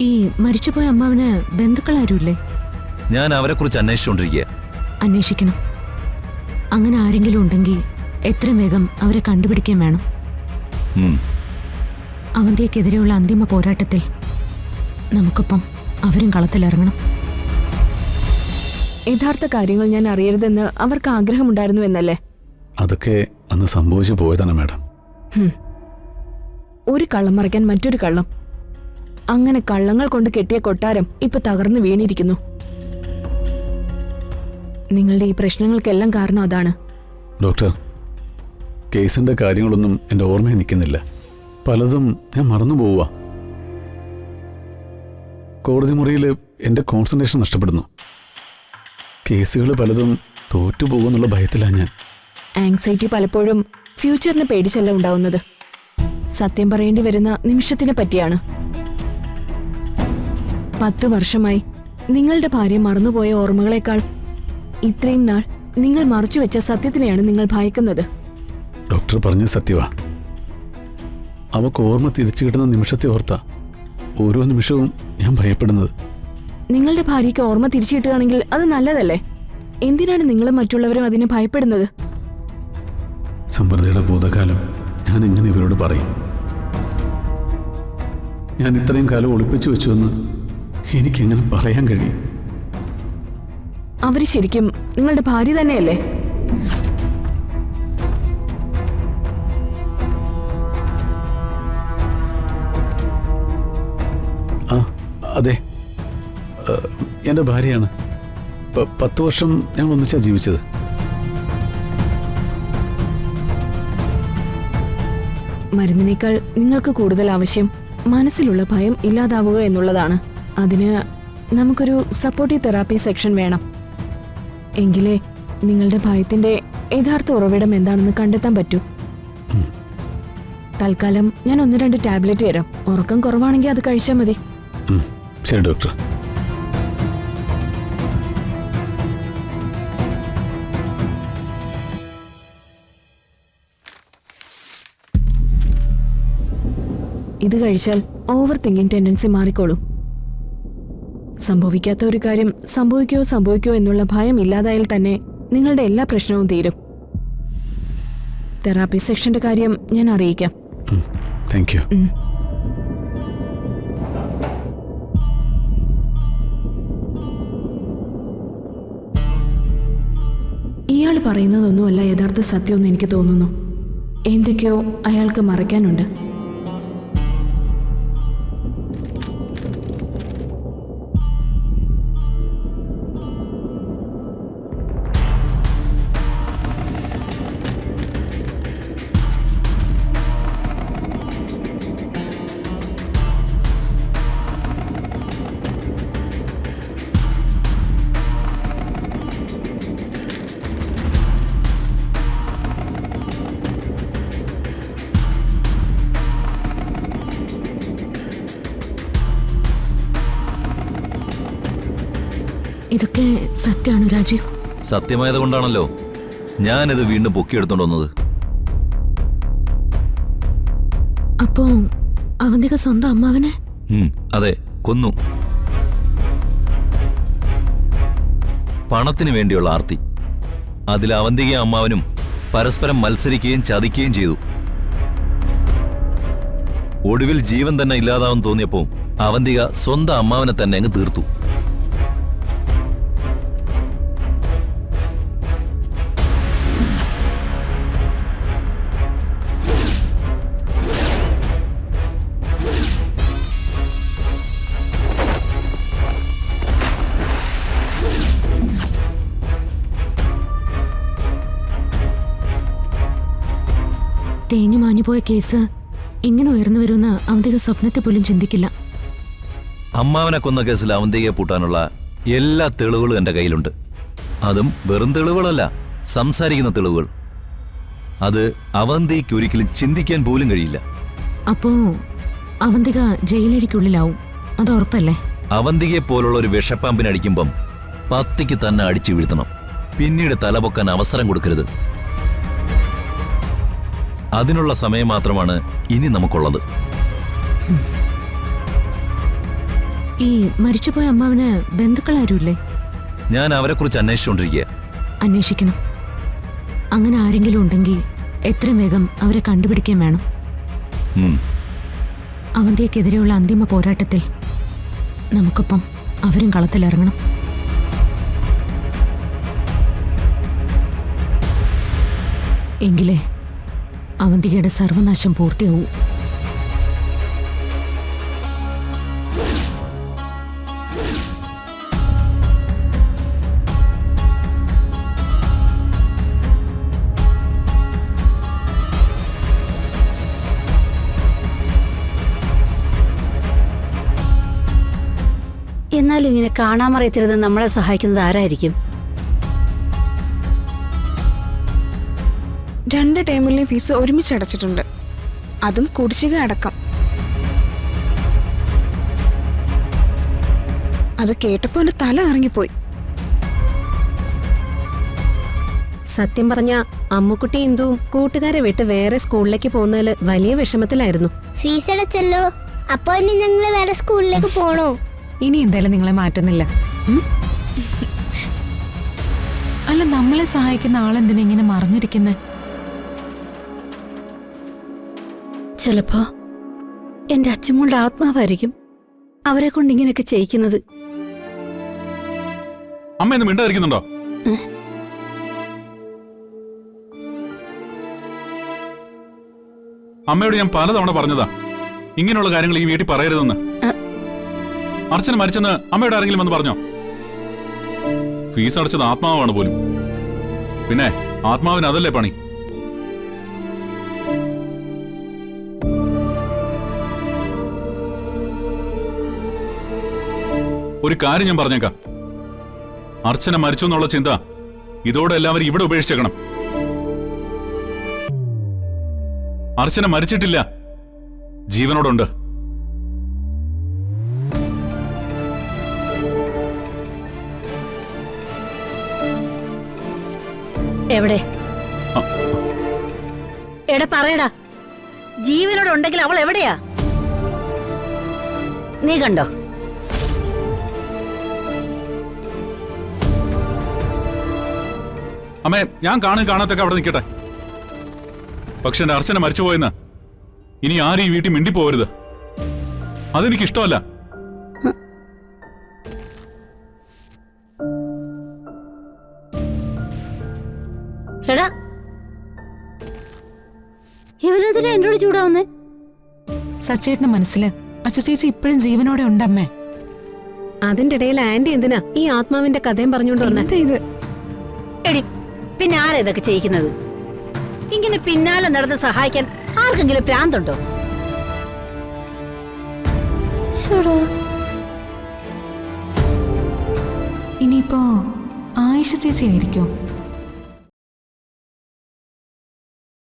ഈ മരിച്ചുപോയ അമ്മാവന് ബന്ധുക്കളാരുമില്ലേ? ഞാൻ അവരെക്കുറിച്ച് അന്വേഷിച്ചുകൊണ്ടിരിക്കുക. അന്വേഷിക്കണം. അങ്ങനെ ആരെങ്കിലും ഉണ്ടെങ്കിൽ എത്രയും വേഗം അവരെ കണ്ടുപിടിക്കാൻ വേണം. അവന്തിക്കെതിരെയുള്ള അന്തിമ പോരാട്ടത്തിൽ നമുക്കൊപ്പം അവരും കളത്തിലിറങ്ങണം. യഥാർത്ഥ കാര്യങ്ങൾ ഞാൻ അറിയരുതെന്ന് അവർക്ക് ആഗ്രഹമുണ്ടായിരുന്നു എന്നല്ലേ? അതൊക്കെ അന്ന് സംഭവിച്ചു പോയതാണ് മാഡം. ഒരു കള്ളം മറയ്ക്കാൻ മറ്റൊരു കള്ളം. അങ്ങനെ കള്ളങ്ങൾ കൊണ്ട് കെട്ടിയ കൊട്ടാരം ഇപ്പൊ തകർന്നു വീണിരിക്കുന്നു. നിങ്ങളുടെ ഈ പ്രശ്നങ്ങൾക്കെല്ലാം കാരണം അതാണ്. ഡോക്ടർ, കേസിന്റെ കാര്യങ്ങളൊന്നും എൻ്റെ ഓർമ്മയിൽ നിൽക്കുന്നില്ല. പലതും ഞാൻ മറന്നു പോവുക. കോടതി മുറിയിൽ എൻ്റെ കോൺസെൻട്രേഷൻ നഷ്ടപ്പെടുന്നു. കേസുകൾ പലതും തോറ്റുപോകുമെന്നുള്ള ഭയത്തിലാണ് ഞാൻ. ആങ്സൈറ്റി പലപ്പോഴും ഫ്യൂച്ചറിനെ പേടിച്ചല്ല ഉണ്ടാവുന്നത്, സത്യം പറയേണ്ടി വരുന്ന നിമിഷത്തിനെ പറ്റിയാണ്. 10 വർഷമായി നിങ്ങളുടെ ഭാര്യ മറന്നുപോയ ഓർമ്മകളെക്കാൾ ഇത്രയും നാൾ നിങ്ങൾ മറച്ചുവെച്ച സത്യത്തിനെയാണ് നിങ്ങൾ ഭയക്കുന്നത്. ഡോക്ടർ പറഞ്ഞ സത്യവാ. അവക്ക് ഓർമ്മ തിരിച്ചു കിട്ടുന്ന നിമിഷത്തെ ഓർത്താ ഓരോ നിമിഷവും ഞാൻ ഭയപ്പെടുന്നത്. നിങ്ങളുടെ ഭാര്യയ്ക്ക് ഓർമ്മ തിരിച്ചു കിട്ടുകയാണെങ്കിൽ അത് നല്ലതല്ലേ? എന്തിനാണ് നിങ്ങളും മറ്റുള്ളവരും അതിനെ ഭയപ്പെടുന്നത്? സമൃദ്ധിയുടെ ഭൂതകാലം ഞാൻ എങ്ങനെ ഇവരോട് പറയും? ഞാൻ ഇത്രയും കാലം ഒളിപ്പിച്ചു വെച്ചുവെന്ന് എനിക്കെങ്ങനെ പറയാൻ കഴിയും? അവര് ശരിക്കും നിങ്ങളുടെ ഭാര്യ തന്നെയല്ലേ? ആ, അതെ, എൻ്റെ ഭാര്യയാണ്. 10 വർഷം ഞങ്ങൾ ഒന്നിച്ചാ ജീവിച്ചത്. മരുന്നിനേക്കാൾ നിങ്ങൾക്ക് കൂടുതൽ ആവശ്യം മനസ്സിലുള്ള ഭയം ഇല്ലാതാവുക എന്നുള്ളതാണ്. അതിന് നമുക്കൊരു സപ്പോർട്ടീവ് തെറാപ്പി സെക്ഷൻ വേണം. എങ്കിലേ നിങ്ങളുടെ ഭയത്തിന്റെ യഥാർത്ഥ ഉറവിടം എന്താണെന്ന് കണ്ടെത്താൻ പറ്റൂ. തൽക്കാലം ഞാൻ 1-2 ടാബ്ലറ്റ് തരാം. ഉറക്കം കുറവാണെങ്കിൽ അത് കഴിച്ചാൽ മതി. ശരി ഡോക്ടർ. ഇത് കഴിച്ചാൽ ഓവർ തിങ്കിങ് ടെൻഡൻസി മാറിക്കോളും. സംഭവിക്കാത്ത ഒരു കാര്യം സംഭവിക്കോ എന്നുള്ള ഭയം ഇല്ലാതായാൽ തന്നെ നിങ്ങളുടെ എല്ലാ പ്രശ്നവും തീരും. തെറാപ്പി സെക്ഷന്റെ കാര്യം ഞാൻ അറിയിക്കാം. Thank you. ഇയാൾ പറയുന്നതൊന്നുമല്ല യഥാർത്ഥ സത്യമെന്ന് എനിക്ക് തോന്നുന്നു. എന്തൊക്കെയോ അയാൾക്ക് മറയ്ക്കാനുണ്ട്. ഇതൊക്കെ സത്യമാണോ രാജീവ്? സത്യമായത് കൊണ്ടാണല്ലോ ഞാനിത് വീണ്ടും പൊക്കിയെടുത്തോണ്ട് വന്നത്. അപ്പോ അവന്തിക സ്വന്തം അമ്മാവനെ? അതെ, കൊന്നു. പണത്തിന് വേണ്ടിയുള്ള ആർത്തി. അതിൽ അവന്തികയും അമ്മാവനും പരസ്പരം മത്സരിക്കുകയും ചതിക്കുകയും ചെയ്തു. ഒടുവിൽ ജീവൻ തന്നെ ഇല്ലാതാവും തോന്നിയപ്പോ അവന്തിക സ്വന്തം അമ്മാവനെ തന്നെ അങ്ങ് തീർത്തു. തേഞ്ഞു മാഞ്ഞുപോയ കേസ് ഇങ്ങനെ ഉയർന്നു വരുമെന്ന് അവന്തിക സ്വപ്നത്തെ പോലും ചിന്തിക്കില്ല. അമ്മാവനെ കൊന്ന കേസിൽ അവന്തികയെ പൂട്ടാനുള്ള എല്ലാ തെളിവുകളും എന്റെ കയ്യിലുണ്ട്. അതും വെറും തെളിവുകളല്ല, സംസാരിക്കുന്ന തെളിവുകൾ. അത് അവന്തിക്ക് ഒരിക്കലും ചിന്തിക്കാൻ പോലും കഴിയില്ല. അപ്പോ അവന്തിക ജയിലടിക്കുള്ളിലാവും, അത് ഉറപ്പല്ലേ? അവന്തികയെ പോലുള്ള ഒരു വിഷപ്പാമ്പിനടിക്കുമ്പം പത്തിക്ക് തന്നെ അടിച്ചു വീഴ്ത്തണം. പിന്നീട് തലപൊക്കാൻ അവസരം കൊടുക്കരുത്. അതിനുള്ള സമയം മാത്രമാണ് ഇനി നമുക്കുള്ളത്. ഈ മരിച്ചുപോയ അമ്മാവന് ബന്ധുക്കളാരുമില്ലേ? ഞാൻ അവരെക്കുറിച്ച് അന്വേഷിച്ചുകൊണ്ടിരിക്കുക. അന്വേഷിക്കണം. അങ്ങനെ ആരെങ്കിലും ഉണ്ടെങ്കിൽ എത്രയും വേഗം അവരെ കണ്ടുപിടിക്കാൻ വേണം. അവന്തിക്കെതിരെയുള്ള അന്തിമ പോരാട്ടത്തിൽ നമുക്കൊപ്പം അവരും കളത്തിലിറങ്ങണം. എങ്കിലേ അവന്തികയുടെ സർവനാശം പൂർത്തിയാവൂ. എന്നാലും ഇങ്ങനെ കാണാമറിയത്തിരുന്ന് നമ്മളെ സഹായിക്കുന്നത് ആരായിരിക്കും? 2 ടേമിലെയും ഫീസ് ഒരുമിച്ച് അടച്ചിട്ടുണ്ട്, അതും കുടിശ്ശിക അടക്കം. അത് കേട്ടപ്പോ എന്റെ തല ഇറങ്ങിപ്പോയി. സത്യം പറഞ്ഞ അമ്മുക്കുട്ടി ഇന്ദുവും കൂട്ടുകാരെ വിട്ട് വേറെ സ്കൂളിലേക്ക് പോകുന്നതിൽ വലിയ വിഷമത്തിലായിരുന്നു. ഫീസ് അടച്ചല്ലോ, അപ്പൊ ഇനി ഞങ്ങള് വേറെ സ്കൂളിലേക്ക് പോണോ? ഇനി എന്തായാലും നിങ്ങളെ മാറ്റുന്നില്ല. അല്ല, നമ്മളെ സഹായിക്കുന്ന ആളെന്തിനാ ഇങ്ങനെ മറിഞ്ഞിരിക്കുന്നെ? ചിലപ്പോ എന്റെ അച്ഛമ്മളുടെ ആത്മാവായിരിക്കും അവരെ കൊണ്ട് ഇങ്ങനെയൊക്കെ ചെയ്യിക്കുന്നത്. അമ്മ എന്ന് മിണ്ടായിരിക്കുന്നുണ്ടോ? അമ്മയോട് ഞാൻ പലതവണ പറഞ്ഞതാ ഇങ്ങനെയുള്ള കാര്യങ്ങൾ ഈ വീട്ടിൽ പറയരുതെന്ന്. അർച്ചന മരിച്ചെന്ന് അമ്മയോട് ആരെങ്കിലും വന്ന് പറഞ്ഞോ? ഫീസ് അടച്ചത് ആത്മാവാണ് പോലും. പിന്നെ ആത്മാവിന് അതല്ലേ പണി. ഒരു കാര്യം ഞാൻ പറഞ്ഞേക്കാം, അർച്ചന മരിച്ചു എന്നുള്ള ചിന്ത ഇതോടെ എല്ലാവരും ഇവിടെ ഉപേക്ഷിച്ചേക്കണം. അർച്ചന മരിച്ചിട്ടില്ല, ജീവനോടുണ്ട്. എവിടെ? എടാ പറയടാ, ജീവനോടുണ്ടെങ്കിൽ അവൾ എവിടെയാ? നീ കണ്ടോ? അമ്മേ, ഞാൻ കാണാത്തൊക്കെ അവിടെ നിൽക്കട്ടെ. പക്ഷെ എന്റെ അർച്ചന മരിച്ചുപോയെന്ന് ഇനി ആരും ഈ വീട്ടിൽ മിണ്ടിപ്പോവരുത്. അതെനിക്കിഷ്ടമല്ല. എടാ, ഇവനെതിരെ എന്നോട് ചൂടാവുന്നേ? സച്ചേട്ടന്റെ മനസ്സില് അച്ചുചേച്ചി ഇപ്പോഴും ജീവനോടെ ഉണ്ടമ്മേ. അതിന്റെ ഇടയിൽ ആന്റി എന്തിനാ ഈ ആത്മാവിന്റെ കഥയും പറഞ്ഞുകൊണ്ട് വന്നേ? ഇത് എടി, പിന്നെ ആരാ ഇതൊക്കെ ചെയ്യിക്കുന്നത്? ഇങ്ങനെ പിന്നാലെ നടന്ന് സഹായിക്കാൻ ആർക്കെങ്കിലും ഭ്രാന്തുണ്ടോ? ഇനിയിപ്പോ ആയിഷ ചേച്ചി ആയിരിക്കോ?